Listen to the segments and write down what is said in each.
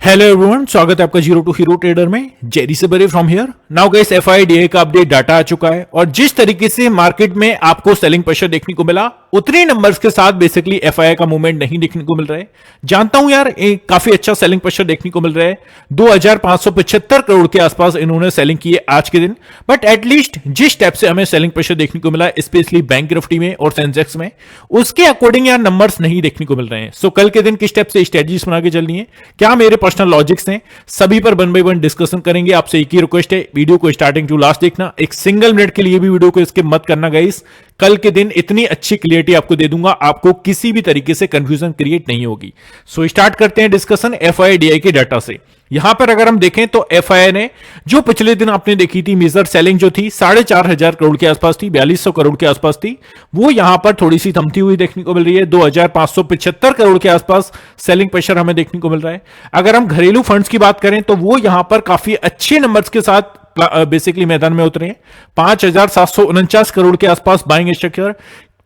Hello everyone, स्वागत है आपका जीरो टू हीरो ट्रेडर में। जेरी से बरे फ्रॉम हियर। नाउ गाइस, एफआईडीए का अपडेट डाटा आ चुका है और जिस तरीके से मार्केट में आपको सेलिंग प्रेशर देखने को मिला उतने नंबर्स के साथ बेसिकली एफआईआई का मूवमेंट नहीं देखने को मिल रहा है। जानता हूं यार, एक काफी अच्छा सेलिंग प्रेशर देखने को मिल रहा है। 2575 करोड़ के आसपास इन्होंने सेलिंग की है आज के दिन, बट एटलीस्ट जिस टाइप से हमें सेलिंग प्रेशर देखने को मिला स्पेशली बैंक निफ्टी में और सेंसेक्स में, उसके अकॉर्डिंग यार नंबर्स नहीं देखने को मिल रहे हैं। सो कल के दिन किस टाइप से स्ट्रेटजीज बना के चलनी है, क्या मेरे पर्सनल लॉजिक्स हैं, सभी पर वन बाय वन डिस्कशन करेंगे। आपसे एक ही रिक्वेस्ट है, वीडियो को स्टार्टिंग टू लास्ट देखना, एक सिंगल मिनट के लिए भी वीडियो को स्किप मत करना गाइस। कल के दिन इतनी अच्छी क्लियरिटी आपको दे दूंगा, आपको किसी भी तरीके से कंफ्यूजन क्रिएट नहीं होगी। सो स्टार्ट करते हैं डिस्कशन एफआईडीआई के डाटा से। यहां पर अगर हम देखें तो एफआईआई ने जो पिछले दिन आपने देखी थी मेजर सेलिंग जो थी 4,500 करोड़ के आसपास थी, 4200 करोड़ के आसपास थी, वो यहां पर थोड़ी सी थमती हुई देखने को मिल रही है। 2,575 करोड़ के आसपास सेलिंग प्रेशर हमें देखने को मिल रहा है। अगर हम घरेलू फंड्स की बात करें तो वो यहां पर काफी अच्छे नंबर्स के साथ बेसिकली मैदान में उतरे हैं। 5,749 करोड़ के आसपास बाइंग स्ट्रक्चर,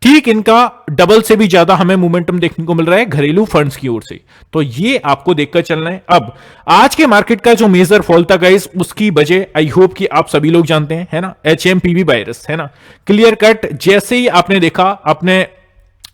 ठीक इनका डबल से भी ज्यादा हमें मोमेंटम देखने को मिल रहा है घरेलू फंड्स की ओर से। तो ये आपको देखकर चलना है। अब आज के मार्केट का जो मेजर फॉल था गाइस, उसकी वजह आई होप कि आप सभी लोग जानते हैं, है ना, एचएमपीवी वायरस, है ना। क्लियर कट जैसे ही आपने देखा अपने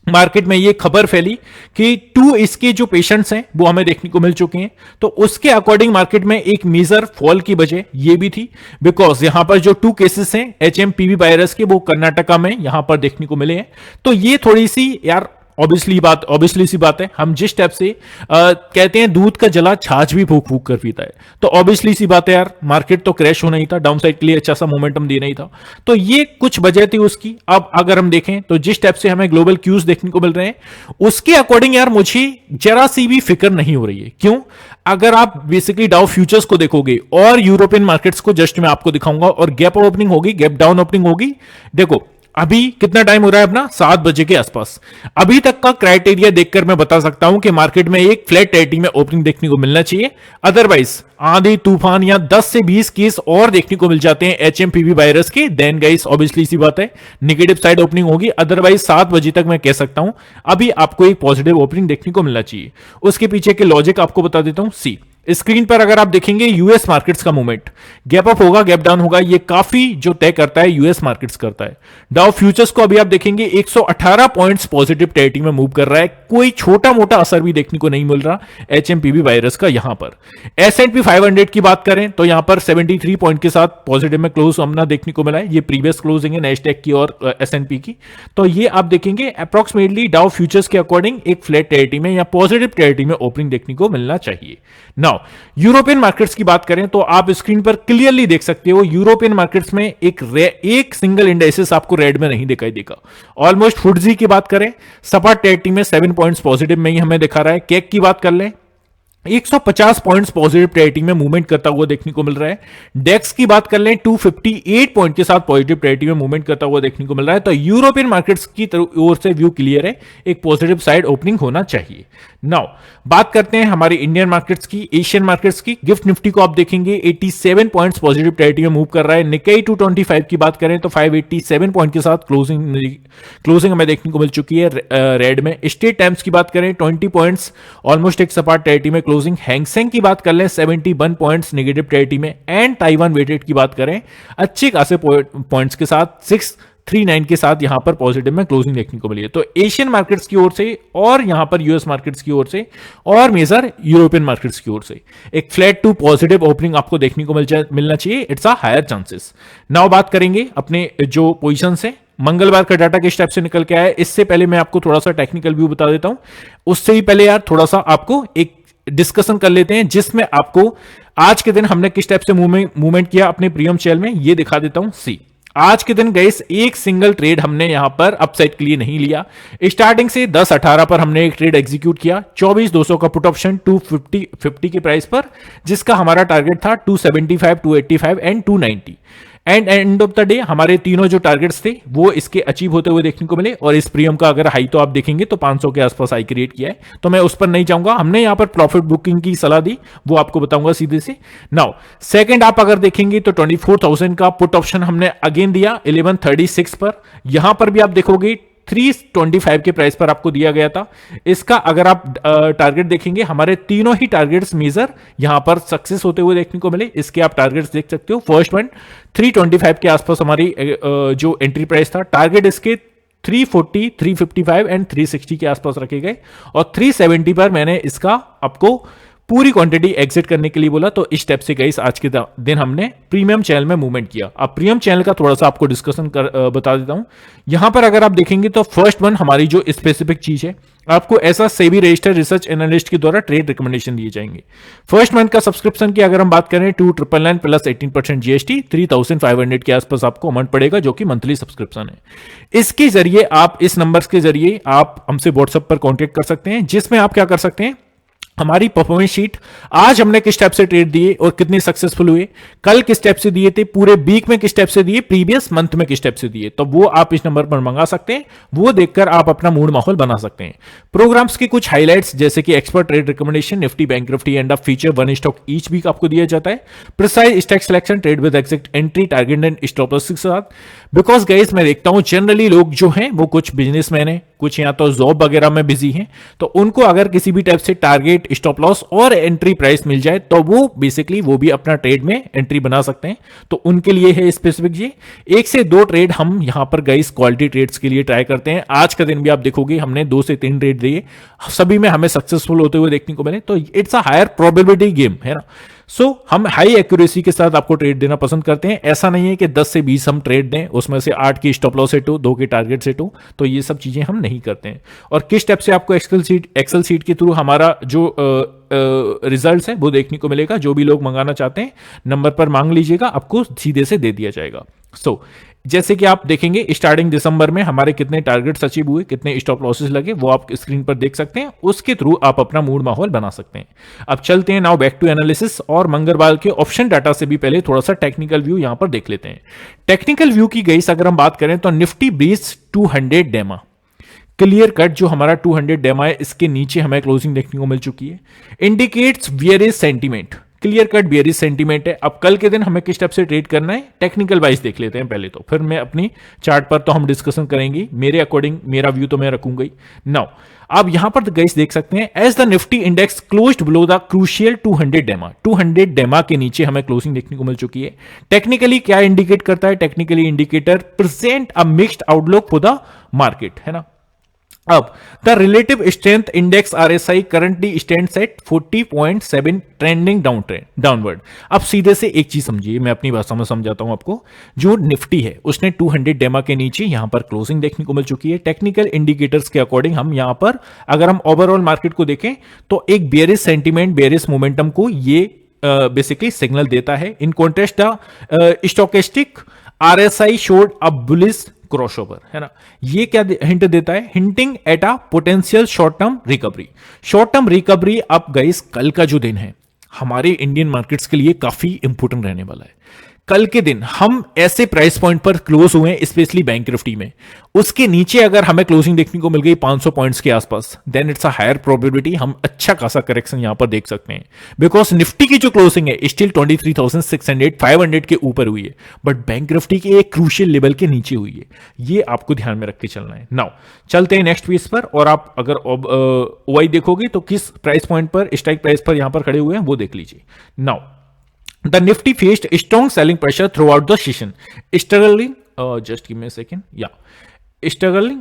मार्केट में ये खबर फैली कि 2 इसके जो पेशेंट्स हैं वो हमें देखने को मिल चुके हैं, तो उसके अकॉर्डिंग मार्केट में एक मेजर फॉल की वजह ये भी थी, बिकॉज यहां पर जो 2 केसेस हैं एचएमपीवी वायरस के वो कर्नाटका में यहां पर देखने को मिले हैं। तो ये थोड़ी सी यार ऑब्वियसली सी बात है, हम जिस टाइप से कहते हैं दूध का जला छाछ भी फूक फूक कर पीता है, तो ऑब्वियसली सी बात है यार, मार्केट तो क्रैश होना ही था, डाउन साइड के लिए अच्छा सा मोमेंटम देना ही था। तो ये कुछ वजह थी उसकी। अब अगर हम देखें तो जिस टाइप से हमें ग्लोबल क्यूज देखने को मिल रहे हैं उसके अकॉर्डिंग यार मुझे जरा सी भी फिक्र नहीं हो रही है। क्यों? अगर आप बेसिकली डाउ फ्यूचर्स को देखोगे और यूरोपियन मार्केट्स को जस्ट मैं आपको दिखाऊंगा, और गैप ओपनिंग होगी, गैप डाउन ओपनिंग होगी। देखो अभी कितना टाइम हो रहा है अपना, 7 बजे के आसपास। अभी तक का क्राइटेरिया देखकर मैं बता सकता हूं कि मार्केट में एक फ्लैट रेटिंग में ओपनिंग देखने को मिलना चाहिए। अदरवाइज आंधी तूफान या 10 से 20 केस और देखने को मिल जाते हैं एचएमपीवी वायरस के, देन गाइस ऑब्वियसली सी बात है नेगेटिव साइड ओपनिंग होगी। अदरवाइज 7 बजे तक मैं कह सकता हूं अभी आपको एक पॉजिटिव ओपनिंग देखने को मिलना चाहिए। उसके पीछे के लॉजिक आपको बता देता हूं। सी स्क्रीन पर अगर आप देखेंगे यूएस मार्केट्स का मूवमेंट, गैप अप होगा, गैप डाउन होगा, ये काफी जो तय करता है यूएस मार्केट्स करता है। डाउ फ्यूचर्स को अभी आप देखेंगे 118 पॉइंट्स पॉजिटिव टेरिटरी में मूव कर रहा है, कोई छोटा मोटा असर भी देखने को नहीं मिल रहा एचएमपीवी वायरस का। यहां पर एसएंडपी 500 की बात करें तो यहां पर 73 पॉइंट के साथ पॉजिटिव में क्लोज हमने देखने को मिला है। ये प्रीवियस क्लोजिंग है नैस्डैक की और एसएनपी की। तो ये आप देखेंगे अप्रॉक्सिमेटली डाउ फ्यूचर्स के अकॉर्डिंग एक फ्लैट टेरिटरी में या पॉजिटिव टेरिटरी में ओपनिंग देखने को मिलना चाहिए। नाउ यूरोपियन मार्केट्स की बात करें तो आप स्क्रीन पर क्लियरली देख सकते हो यूरोपियन मार्केट्स में एक सिंगल इंडेक्सेस आपको रेड में नहीं दिखाई देगा। ऑलमोस्ट फुटजी की बात करें सपाट टेरिटरी में 7 पॉइंट्स पॉजिटिव में ही हमें दिखा रहा है। केक की बात कर लें 150 पॉइंट्स पॉजिटिव टेरिटरी में मूवमेंट करता हुआ देखने को मिल रहा है। डेक्स की बात कर लें 258 पॉइंट के साथ पॉजिटिव टेरिटरी में मूवमेंट करता हुआ देखने को मिल रहा है। तो यूरोपियन मार्केट्स की ओर से व्यू क्लियर है, एक पॉजिटिव साइड ओपनिंग होना चाहिए। नाउ बात करते हैं हमारी इंडियन मार्केट्स की, एशियन मार्केट्स की। गिफ्ट निफ्टी को आप देखेंगे 87 पॉइंट्स पॉजिटिव टेरिटरी में मूव कर रहा है। निकाई 225 की बात करें तो 587 पॉइंट के साथ क्लोजिंग हमें देखने को मिल चुकी है रेड में। स्टेट टाइम्स की बात करें 20 पॉइंट्स ऑलमोस्ट एक सपाट टेरिटरी में क्लोजिंग। हैंगसेंग की बात कर लें 71 पॉइंट्स नेगेटिव टेरिटरी में। एंड ताइवान वेटेड की बात करें अच्छे खासे पॉइंट्स के साथ 639 के साथ यहां पर पॉजिटिव में क्लोजिंग देखने को मिली है। तो एशियन मार्केट्स की ओर से और यहां पर यूएस मार्केट्स की ओर से और मेजर यूरोपियन मार्केट्स की ओर से एक फ्लैट टू पॉजिटिव ओपनिंग आपको देखने को मिलना चाहिए। It's a higher chances. Now बात करेंगे अपने जो पोजीशंस है, मंगलवार का डाटा किस टाइप से निकल के आया है। इससे पहले मैं आपको थोड़ा सा टेक्निकल व्यू बता देता हूं, उससे ही पहले यार थोड़ा सा आपको एक डिस्कशन कर लेते हैं जिसमें आपको आज के दिन हमने किस टाइप से मूवमेंट किया अपने प्रीमियम शेयर में, ये दिखा देता हूं। सी आज के दिन गाइस एक सिंगल ट्रेड हमने यहां पर अपसाइड के लिए नहीं लिया। स्टार्टिंग से 10.18 पर हमने एक ट्रेड एग्जीक्यूट किया, 24,200 का पुट ऑप्शन 250 के प्राइस पर, जिसका हमारा टारगेट था 275, 285 and 290। End of the day हमारे तीनों जो टारगेट्स थे वो इसके अचीव होते हुए देखने को मिले। और इस प्रीमियम का अगर हाई तो आप देखेंगे तो 500 के आसपास हाई क्रिएट किया है, तो मैं उस पर नहीं जाऊंगा। हमने यहां पर प्रॉफिट बुकिंग की सलाह दी, वो आपको बताऊंगा सीधे से। नाउ सेकंड आप अगर देखेंगे तो 24,000 का पुट ऑप्शन हमने अगेन दिया 1136 पर। यहां पर भी आप देखोगे 325 के प्राइस पर आपको दिया गया था। इसका अगर आप टारगेट देखेंगे, हमारे तीनों ही टारगेट्स मेजर यहां पर सक्सेस होते हुए देखने को मिले। इसके आप टारगेट्स देख सकते हो। फर्स्ट वन 325 के आसपास हमारी जो एंट्री प्राइस था, टारगेट इसके 340, 355 एंड 360 के आसपास रखे गए और 370 पर मैंने इसका आपको पूरी क्वांटिटी एग्जिट करने के लिए बोला। तो इस स्टेप से गाइस आज के दिन हमने प्रीमियम चैनल में मूवमेंट किया। अब प्रीमियम चैनल का थोड़ा सा आपको डिस्कशन बता देता हूं। यहां पर अगर आप देखेंगे तो फर्स्ट वन हमारी जो स्पेसिफिक चीज है, आपको ऐसा सेबी रजिस्टर्ड रिसर्च एनालिस्ट के द्वारा ट्रेड रिकमेंडेशन दिए जाएंगे। फर्स्ट मंथ का सब्सक्रिप्शन की अगर हम बात करें 2,999 प्लस 18% जीएसटी 3,500 के आसपास आपको अमाउंट पड़ेगा, जो कि मंथली सब्सक्रिप्शन है। इसके जरिए आप इस नंबर्स के जरिए आप हमसे व्हाट्सएप पर कॉन्टेक्ट कर सकते हैं, जिसमें आप क्या कर सकते हैं, हमारी परफॉर्मेंस शीट, आज हमने किस स्टेप से ट्रेड दिए और कितने सक्सेसफुल हुए, कल किस स्टेप से दिए थे, पूरे वीक में किस स्टेप से दिए, प्रीवियस मंथ में किस स्टेप से दिए, तो वो आप इस नंबर पर मंगा सकते हैं। वो देखकर आप अपना मूड माहौल बना सकते हैं। प्रोग्राम्स की कुछ हाइलाइट्स जैसे कि expert trade recommendation, Nifty bank Nifty and of feature 1 stock each week आपको दिया जाता है। Precise stock selection, trade with exact entry, target and stop loss के साथ। बिकॉज गाइस मैं देखता हूं जनरली लोग जो हैं वो कुछ बिजनेसमैन है, कुछ या तो जॉब वगैरह में बिजी हैं, तो उनको अगर किसी भी टाइप से टारगेट, स्टॉप लॉस और एंट्री प्राइस मिल जाए तो वो बेसिकली वो भी अपना ट्रेड में एंट्री बना सकते हैं। तो उनके लिए है स्पेसिफिक ये 1 से 2 ट्रेड हम यहां पर गाइस क्वालिटी ट्रेड्स के लिए ट्राई करते हैं। आज का दिन भी आप देखोगे हमने 2 से 3 ट्रेड दिए, सभी में हमें सक्सेसफुल होते हुए देखने को मिले। तो it's a higher probability game है ना। सो हम हाई एक्यूरेसी के साथ आपको ट्रेड देना पसंद करते हैं। ऐसा नहीं है कि 10 से 20 हम ट्रेड दें, उसमें से 8 की स्टॉप लॉस सेट हो, 2 के टारगेट सेट हो, तो ये सब चीजें हम नहीं करते हैं। और किस स्टेप से आपको एक्सेल सीट के थ्रू हमारा जो रिजल्ट्स है वो देखने को मिलेगा। जो भी लोग मंगाना चाहते हैं नंबर पर मांग लीजिएगा, आपको सीधे से दे दिया जाएगा। जैसे कि आप देखेंगे स्टार्टिंग दिसंबर में हमारे कितने टारगेट्स अचीव हुए, कितने स्टॉप लॉसेस लगे, वो आप स्क्रीन पर देख सकते हैं। उसके थ्रू आप अपना मूड माहौल बना सकते हैं। अब चलते हैं नाउ बैक टू एनालिसिस और मंगलवार के ऑप्शन डाटा से भी पहले थोड़ा सा टेक्निकल व्यू यहां पर देख लेते हैं। टेक्निकल व्यू की गाइस अगर हम बात करें तो निफ्टी ब्रीच 200 डेमा, क्लियर कट जो हमारा 200 डेमा है, इसके नीचे हमें क्लोजिंग देखने को मिल चुकी है। Indicates bearish sentiment, clear cut bearish sentiment है। अब कल के दिन हमें किस टाइप से ट्रेड करना है टेक्निकल वाइज देख लेते हैं पहले, तो फिर मैं अपनी चार्ट पर तो हम डिस्कशन करेंगे, मेरे अकॉर्डिंग मेरा व्यू तो मैं रखूंगा ही। नाउ आप यहां पर गाइस देख सकते हैं as the Nifty index closed below the crucial 200 DEMA, 200 डेमा के नीचे हमें क्लोजिंग देखने को मिल चुकी है। टेक्निकली क्या इंडिकेट करता है, technically indicator present a mixed outlook for the market, है ना। अब the relative strength index RSI currently stands eight 40.7 trending downward. अब सीधे से एक चीज समझिए, मैं अपनी भाषा में समझाता हूं आपको। जो निफ्टी है उसने 200 डेमा के नीचे यहां पर क्लोजिंग देखने को मिल चुकी है। टेक्निकल इंडिकेटर्स के अकॉर्डिंग हम यहां पर अगर हम ओवरऑल मार्केट को देखें तो एक बेयरिश सेंटीमेंट, बेयरिश मोमेंटम को ये बेसिकली सिग्नल देता है। In contrast the stochastic RSI showed a bullish crossover, है ना। ये क्या हिंट देता है, hinting at a potential short term recovery. Short term recovery अब गाइस कल का जो दिन है हमारे इंडियन मार्केट्स के लिए काफी इंपोर्टेंट रहने वाला है। कल के दिन हम ऐसे प्राइस पॉइंट पर क्लोज हुए हैं, स्पेशली बैंक निफ्टी में, उसके नीचे अगर हमें क्लोजिंग देखने को मिल गई 500 पॉइंट्स के आसपास, then it's a higher probability हम अच्छा खासा करेक्शन यहां पर देख सकते हैं। बिकॉज निफ्टी की जो क्लोजिंग है स्टिल 23,600 500 के ऊपर हुई है, बट बैंक निफ्टी के एक क्रूशियल लेवल के नीचे हुई है। ये आपको ध्यान में रख के चलना है। नाउ चलते हैं नेक्स्ट पेज पर, और आप अगर ओआई देखोगे तो किस प्राइस पॉइंट पर, स्ट्राइक प्राइस पर यहां पर खड़े हुए हैं वो देख लीजिए। Now the Nifty faced strong selling pressure throughout the session, struggling just give me a second, struggling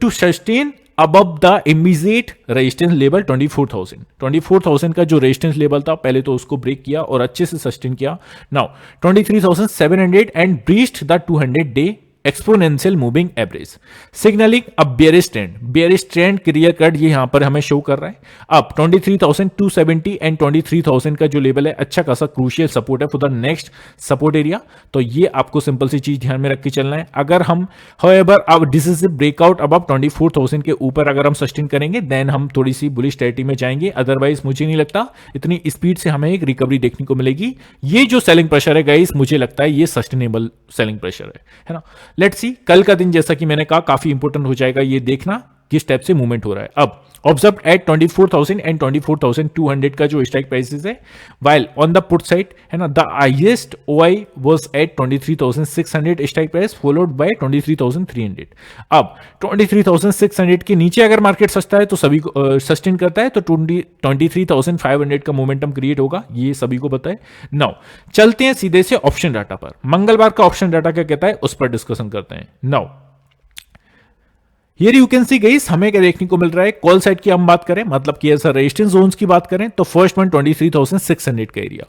to sustain above the immediate resistance level 24,000 का जो रेजिस्टेंस लेवल था पहले तो उसको ब्रेक किया और अच्छे से सस्टेन किया। Now 23,700 and breached the 200 day exponential moving average, signalling a bearish trend clear cut ये यहां पर हमें शो कर रहा है। अब 23,270 एंड 23,000 का जो लेवल है अच्छा खासा क्रूशियल सपोर्ट है for the next support area. तो ये आपको सिंपल सी चीज ध्यान में रख के चलना है। अगर हम हाउएवर अब डिसिसिव ब्रेकआउट अब 24,000 के ऊपर अगर हम सस्टेन करेंगे देन हम थोड़ी सी बुलिश टेरिटरी में जाएंगे। अदरवाइज मुझे नहीं लगता इतनी स्पीड से हमें एक रिकवरी देखने को मिलेगी। ये जो सेलिंग प्रेशर है गाइस मुझे लगता है ये सस्टेनेबल सेलिंग प्रेशर है ना। लेट्स सी, कल का दिन जैसा कि मैंने कहा काफी इंपोर्टेंट हो जाएगा ये देखना किस टाइप से मूवमेंट हो रहा है। अब ऑब्जर्व एट 24,000 एंड 24,200 का जो स्ट्राइक प्राइसेस है, while on the put side है ना, the highest OI was at 23,600 strike price followed by 23,300। अब 23,600 के नीचे अगर मार्केट सस्ता है तो सभी को सस्टेन करता है, तो 23,500 का मोमेंटम क्रिएट होगा, ये सभी को पता है। नाउ चलते हैं सीधे से ऑप्शन डाटा पर। मंगलवार का ऑप्शन डाटा क्या कहता है उस पर डिस्कशन करते हैं। Now here you can see guys, हमें क्या देखने को मिल रहा है, कॉल साइड की हम बात करें, मतलब कि ऐसा रेजिस्टेंस जोन्स की बात करें तो फर्स्ट वन 23,600 का एरिया,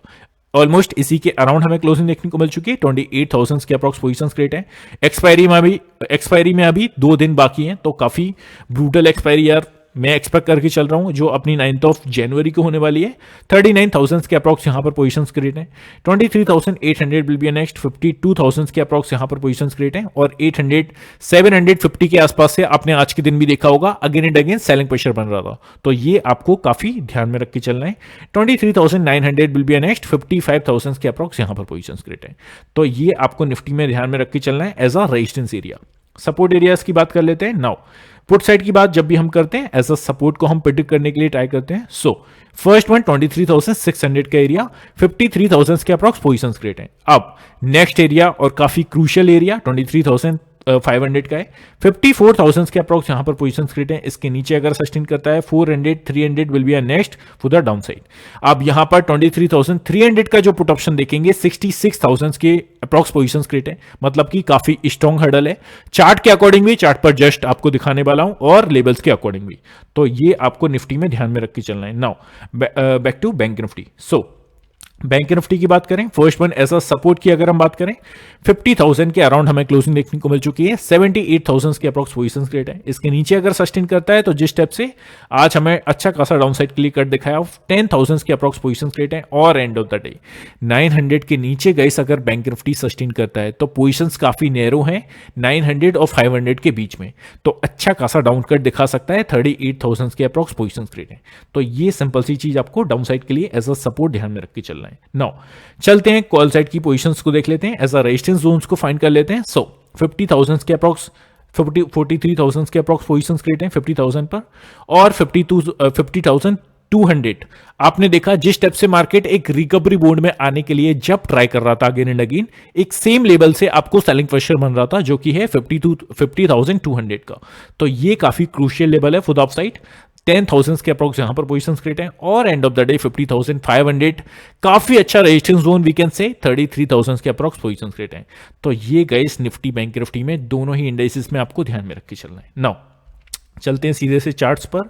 ऑलमोस्ट इसी के अराउंड हमें क्लोजिंग देखने को मिल चुकी है। 28,000 के अप्रॉक्स पोजीशंस क्रिएट है। एक्सपायरी में अभी 2 दिन बाकी हैं, तो काफी ब्रूटल एक्सपायरी यार मैं एक्सपेक्ट करके चल रहा हूं, जो अपनी 9 जनवरी को होने वाली है। 39,000 के अप्रॉक्स यहां पर पोजीशंस क्रिएट है। 23,800 विल बी नेक्स्ट। 52,000 के अप्रॉक्स यहां पर पोजीशंस क्रिएट है, और 750 के आसपास से आपने आज के दिन भी देखा होगा again and again selling pressure बन रहा था, तो ये आपको काफी ध्यान में रख के चलना है। 23,900 विल बी नेक्स्ट। 55,000 के अप्रॉक्स यहां पर पोजीशंस क्रिएट है, तो ये आपको निफ्टी में ध्यान में रख के चलना है as a resistance area. Support areas की बात कर लेते हैं। नाउ पुट साइड की बात जब भी हम करते हैं एज अ सपोर्ट को हम प्रेडिक्ट करने के लिए ट्राई करते हैं। सो फर्स्ट वन 23,600 का एरिया, 53,000 के अप्रॉक्स पोजीशंस क्रिएट है। अब नेक्स्ट एरिया और काफी क्रूशियल एरिया 23,500 का है। 54,000 के अप्रॉक्स यहां पर पोजीशंस क्रिएट है। इसके नीचे अगर सस्टेन करता है 400, 300 will be next for the down side. अब यहां पर 23,300 का जो पुट ऑप्शन देखेंगे 66,000 के अप्रॉक्स पोजीशंस क्रिएट है, मतलब कि काफी स्ट्रॉन्ग हर्डल है। चार्ट के अकॉर्डिंग भी, चार्ट पर जस्ट आपको दिखाने वाला हूं, और लेवल्स के अकॉर्डिंग भी, तो ये आपको निफ्टी में ध्यान में रख के चलना है। Now back to bank Nifty. So bank Nifty की बात करें, फर्स्ट वन ऐसा सपोर्ट की अगर हम बात करें 50,000 के अराउंड हमें क्लोजिंग देखने को मिल चुकी है। 78,000 के अप्रॉक्स पोजीशंस क्रिएट है। इसके नीचे अगर सस्टेन करता है तो जिस स्टेप से आज हमें अच्छा खासा डाउन साइड के लिए कट दिखाया, 10,000 के अप्रॉक्स पोजीशंस क्रिएट है, और एंड ऑफ द डे 900 के नीचे गए अगर बैंक निफ्टी सस्टेन करता है तो पोजीशंस काफी नैरो हैं 900 और 500 के बीच में, तो अच्छा खासा डाउन कट दिखा सकता है। 38,000 के अप्रॉक्स पोजीशंस क्रिएट है, तो ये सिंपल सी चीज आपको डाउन साइड के लिए एज अ सपोर्ट ध्यान में रख के चलना है। नाउ चलते हैं कॉल साइड की पोजीशंस को देख लेते हैं, एज अ रेजिस्टेंस जोन्स को फाइंड कर लेते हैं। सो 50,000 के अप्रॉक्स 43,000 के अप्रॉक्स पोजीशंस क्रिएट हैं 50,000 पर, और 50,200 आपने देखा जिस स्टेप से मार्केट एक रिकवरी मोड में आने के लिए जब ट्राई कर रहा था अगेन एंड अगेन, एक सेम लेवल से आपको सेलिंग प्रेशर बन रहा था जो कि है 50,200 का, तो ये काफी क्रूशियल लेवल है फॉर द अपसाइड। 10,000 के अप्रॉक्स यहां पर पोजीशंस क्रिएट हैं, और एंड ऑफ द डे 50,500 काफी अच्छा resistance zone we can say. 33,000 के अप्रॉक्स पोजीशंस क्रिएट हैं, तो ये गाइस निफ्टी बैंक निफ्टी में दोनों ही इंडेक्सेस में आपको ध्यान में रख के चलना है। नाउ चलते हैं सीधे से चार्ट्स पर।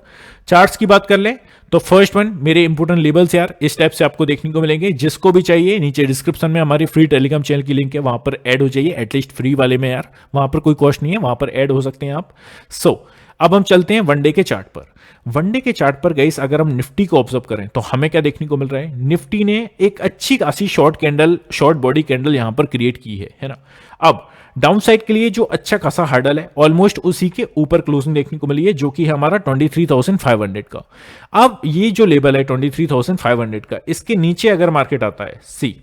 चार्ट्स की बात कर लें तो फर्स्ट वन मेरे इंपोर्टेंट लेवल्स यार इस टाइप से आपको देखने को मिलेंगे। जिसको भी चाहिए नीचे डिस्क्रिप्शन में हमारी फ्री टेलीग्राम चैनल की लिंक है, वहां पर ऐड हो जाइए, एटलीस्ट फ्री वाले में यार, वहां पर कोई कॉस्ट नहीं है, वहां पर ऐड हो सकते हैं आप। सो अब हम चलते हैं वनडे के चार्ट पर। वनडे के चार्ट पर गाइस अगर हम निफ्टी को ऑब्जर्व करें तो हमें क्या देखने को मिल रहा है, निफ्टी ने एक अच्छी खासी शॉर्ट बॉडी कैंडल यहां पर क्रिएट की है ना। अब डाउन साइड के लिए जो अच्छा खासा हार्डल है ऑलमोस्ट उसी के ऊपर क्लोजिंग देखने को मिली है, जो कि है हमारा 23,500 का। अब ये जो लेवल है 23,500 का, इसके नीचे अगर मार्केट आता है, सी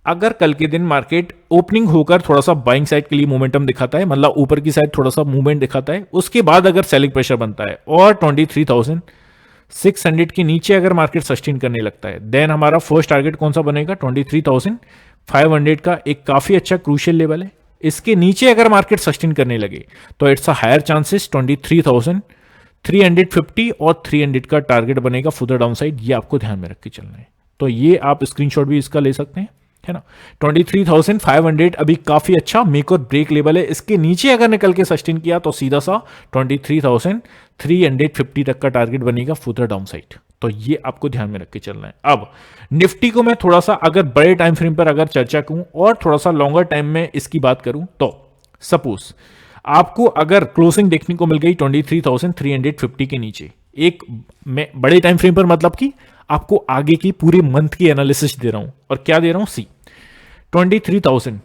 अगर कल के दिन मार्केट ओपनिंग होकर थोड़ा सा बाइंग साइड के लिए मोमेंटम दिखाता है, मतलब ऊपर की साइड थोड़ा सा मूवमेंट दिखाता है, उसके बाद अगर सेलिंग प्रेशर बनता है और 23,600 के नीचे अगर मार्केट सस्टेन करने लगता है, देन हमारा फर्स्ट टारगेट कौन सा बनेगा, 23,500 का एक काफी अच्छा क्रूशियल लेवल है। इसके नीचे अगर मार्केट सस्टेन करने लगे तो इट्स अ हायर चांसेस 23,350 और 300 का टारगेट बनेगा फॉर द डाउन साइड। ये आपको ध्यान में रख के चलना है, तो ये आप स्क्रीनशॉट भी इसका ले सकते हैं, है ना। 23,500 अभी काफी अच्छा मेक और ब्रेक लेवल है। इसके नीचे अगर निकल के सस्टेन किया तो सीधा सा 23,350 तक का टारगेट बनेगा फॉर द डाउन साइड, तो ये आपको ध्यान में रख के चलना है। अब निफ्टी को मैं थोड़ा सा अगर बड़े टाइम फ्रेम पर अगर चर्चा करूं और थोड़ा सा लॉन्गर टाइम में इसकी बात करूं, तो सपोज आपको अगर क्लोजिंग देखने को मिल गई 23,350 के नीचे एक मैं बड़े टाइम फ्रेम पर, मतलब कि आपको आगे की पूरे मंथ की एनालिसिस दे रहा हूं, और क्या दे रहा हूं, सी 23,000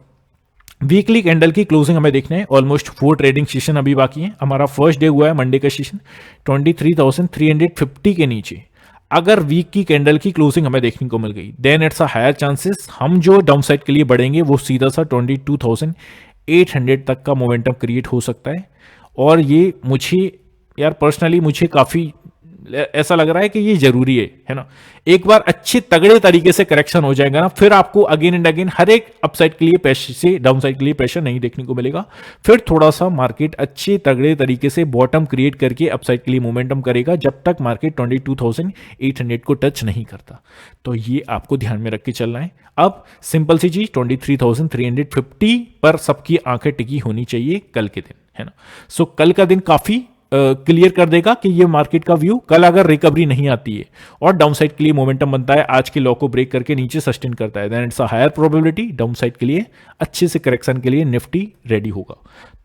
वीकली कैंडल की क्लोजिंग हमें देखना है। ऑलमोस्ट 4 ट्रेडिंग सेशन अभी बाकी है, हमारा फर्स्ट डे हुआ है मंडे का सेशन। 23,350 के नीचे अगर वीक की कैंडल की क्लोजिंग हमें देखने को मिल गई, then it's a higher chances हम जो डाउन साइड के लिए बढ़ेंगे वो सीधा सा 22,800 तक का मोमेंटम क्रिएट हो सकता है। और ये मुझे यार पर्सनली मुझे काफी ऐसा लग रहा है कि ये जरूरी है ना। एक बार अच्छे तगड़े तरीके से करेक्शन हो जाएगा ना, फिर आपको अगेन एंड अगेन हर एक अपसाइड के लिए प्रेशर से डाउनसाइड के लिए प्रेशर नहीं देखने को मिलेगा। फिर थोड़ा सा मार्केट अच्छे तगड़े तरीके से बॉटम क्रिएट करके अपसाइड के लिए मोमेंटम करेगा जब तक मार्केट 22,800 को टच नहीं करता। तो ये आपको ध्यान में रख के चलना है। अब सिंपल सी चीज 23,350 पर सबकी आंखें टिकी होनी चाहिए कल के दिन, है ना। सो कल का दिन काफी क्लियर कर देगा कि ये मार्केट का व्यू कल अगर रिकवरी नहीं आती है और डाउनसाइड के लिए मोमेंटम बनता है, आज के लॉ को ब्रेक करके नीचे सस्टेन करता है, then it's a higher probability downside के लिए अच्छे से करेक्शन के लिए निफ्टी रेडी होगा।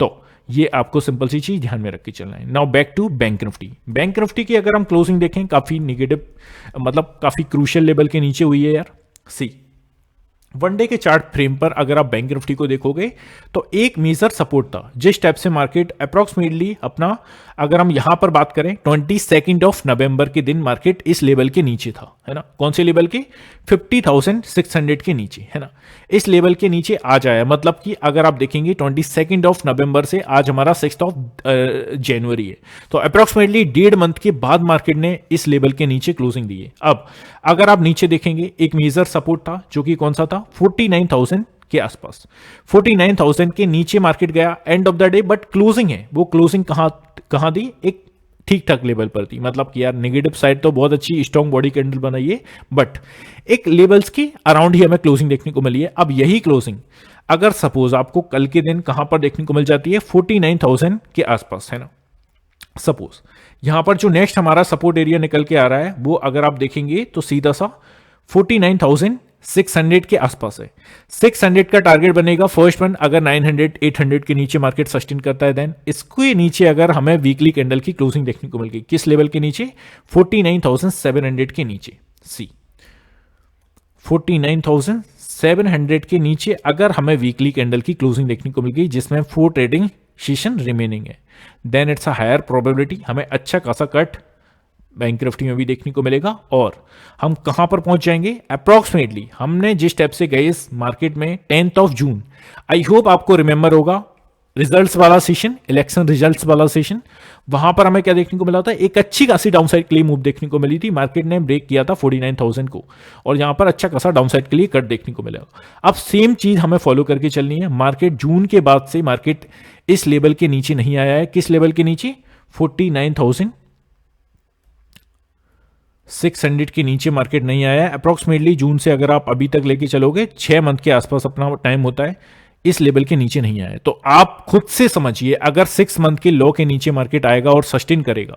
तो ये आपको सिंपल सी चीज ध्यान में रख के चलना है। Now back to bank Nifty. Bank Nifty की अगर हम क्लोजिंग देखें काफी निगेटिव, मतलब काफी क्रूशियल लेवल के नीचे हुई है यार। सी वनडे के चार्ट फ्रेम पर अगर आप बैंक निफ्टी को देखोगे तो एक मेजर सपोर्ट था जिस टाइप से मार्केट अप्रोक्सीमेटली अपना, अगर हम यहां पर बात करें 22 नवंबर के दिन मार्केट इस लेवल के नीचे था, है ना। कौन से लेवल के? 50,600 के नीचे, है ना। इस लेवल के नीचे आ जाया, मतलब कि अगर आप देखेंगे 22 नवंबर से आज हमारा 6 जनवरी है, तो अप्रोक्सीमेटली 1.5 मंथ के बाद मार्केट ने इस लेवल के नीचे क्लोजिंग दी है। अब अगर आप नीचे देखेंगे एक मेजर सपोर्ट था जो कि कौन सा था? 49,000 के आसपास। 49,000 के नीचे मार्केट गया end of the day, but closing है वो क्लोजिंग कहां दी? एक ठीक ठाक लेवल पर थी, मतलब कि यार नेगेटिव साइड तो बहुत अच्छी स्ट्रॉन्ग बॉडी कैंडल बनाई है, बट एक लेवल्स की अराउंड ही हमें क्लोजिंग देखने को मिली है। अब यही क्लोजिंग अगर सपोज आपको कल के दिन कहां पर देखने को मिल जाती है? 49,000 के आसपास, है ना। सपोज यहां पर जो नेक्स्ट हमारा सपोर्ट एरिया निकल के आ रहा है वो अगर आप देखेंगे तो सीधा सा 49,600 के आसपास है। 600 का टारगेट बनेगा फर्स्ट वन। अगर 900 800 के नीचे मार्केट सस्टेन करता है देन इसके नीचे अगर हमें वीकली कैंडल की क्लोजिंग देखने को मिल गई, किस लेवल के नीचे? 49,700 के नीचे। सी 49,700 के नीचे अगर हमें वीकली कैंडल की क्लोजिंग देखने को मिल गई जिसमें 4 ट्रेडिंग सेशन रिमेनिंग है, then it's a higher probability हमें अच्छा खासा कट बैंक निफ्टी में भी देखने को मिलेगा। और हम कहां पर पहुंच जाएंगे? अप्रोक्सीमेटली हमने जिस स्टेप से गए इस मार्केट में 10 जून, आई होप आपको रिमेंबर होगा रिजल्ट्स वाला सेशन, इलेक्शन रिजल्ट्स वाला सेशन, वहां पर हमें क्या देखने को मिला था? एक अच्छी खासी डाउनसाइड के लिए मूव देखने को मिली थी। मार्केट ने ब्रेक किया था 49,000 को और यहां पर अच्छा खासा डाउनसाइड के लिए कट देखने को मिला। अब सेम चीज हमें फॉलो करके चलनी है। मार्केट जून के बाद से मार्केट इस लेवल के नीचे नहीं आया है। किस लेवल के नीचे? 49,600 के नीचे मार्केट नहीं आया है। अप्रोक्सीमेटली जून से अगर आप अभी तक लेके चलोगे 6 मंथ के आसपास अपना टाइम होता है, इस लेवल के नीचे नहीं आया है। तो आप खुद से समझिए अगर 6 मंथ के लो के नीचे मार्केट आएगा और सस्टेन करेगा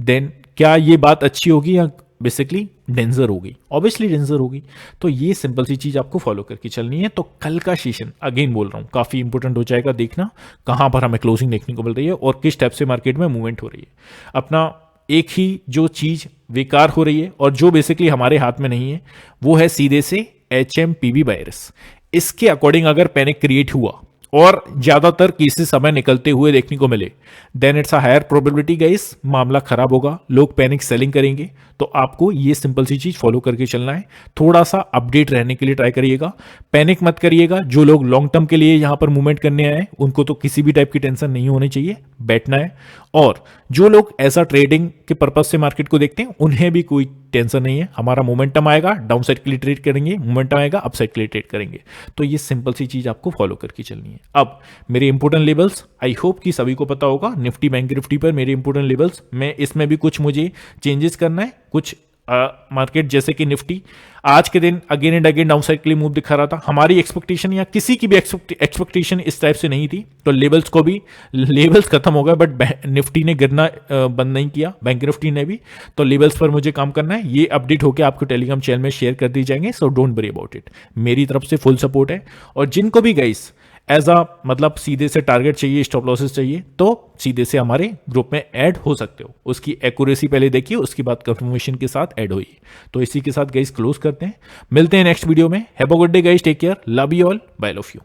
देन क्या ये बात अच्छी होगी या बेसिकली डेंजर होगी? ऑब्वियसली डेंजर होगी। तो ये सिंपल सी चीज आपको फॉलो करके चलनी है। तो कल का सेशन अगेन बोल रहा हूं काफी इंपॉर्टेंट हो जाएगा, देखना कहां पर हमें क्लोजिंग देखने को मिल रही है और किस टाइप से मार्केट में मूवमेंट हो रही है। अपना एक ही जो चीज बेकार हो रही है और जो बेसिकली हमारे हाथ में नहीं है वो है सीधे से HMPB वायरस। इसके अकॉर्डिंग अगर पैनिक क्रिएट हुआ और ज्यादातर केसेस हमें निकलते हुए देखने को मिले then it's a higher probability guys मामला खराब होगा, लोग पैनिक सेलिंग करेंगे। तो आपको ये सिंपल सी चीज फॉलो करके चलना है। थोड़ा सा अपडेट रहने के लिए ट्राई करिएगा, पैनिक मत करिएगा। जो लोग लॉन्ग टर्म के लिए यहां पर मूवमेंट करने आए उनको तो किसी भी टाइप की टेंशन नहीं होनी चाहिए, बैठना है। और जो लोग ऐसा ट्रेडिंग के पर्पज से मार्केट को देखते हैं उन्हें भी कोई टेंशन नहीं है। हमारा मोमेंटम आएगा डाउन साइड के लिए ट्रेड करेंगे, मोमेंटम आएगा अप साइड के लिए ट्रेड करेंगे। तो ये सिंपल सी चीज आपको फॉलो करके चलनी है। अब मेरे इंपोर्टेंट लेवल्स आई होप कि सभी को पता होगा, निफ्टी बैंक निफ्टी पर मेरे इंपोर्टेंट लेवल्स में इसमें भी कुछ मुझे चेंजेस करना है। कुछ मार्केट जैसे कि निफ्टी आज के दिन again and again down side के लिए मूव दिखा रहा था, हमारी एक्सपेक्टेशन या किसी की भी एक्सपेक्टेशन इस टाइप से नहीं थी, तो लेवल्स को भी लेवल्स खत्म हो गए, बट निफ्टी ने गिरना बंद नहीं किया, बैंक निफ्टी ने भी। तो लेवल्स पर मुझे काम करना है, ये अपडेट होकर आपको टेलीग्राम चैनल में शेयर कर दी जाएंगे, so don't worry about it. मेरी तरफ से फुल सपोर्ट है। और जिनको भी गाइस एज अ मतलब सीधे से टारगेट चाहिए, स्टॉप लॉसेस चाहिए, तो सीधे से हमारे ग्रुप में ऐड हो सकते हो। उसकी एक्यूरेसी पहले देखिए, उसके बाद कंफर्मेशन के साथ ऐड होइए। तो इसी के साथ गाइस क्लोज करते हैं, मिलते हैं नेक्स्ट वीडियो में। Have a good day guys, take care, love you all, bye love you.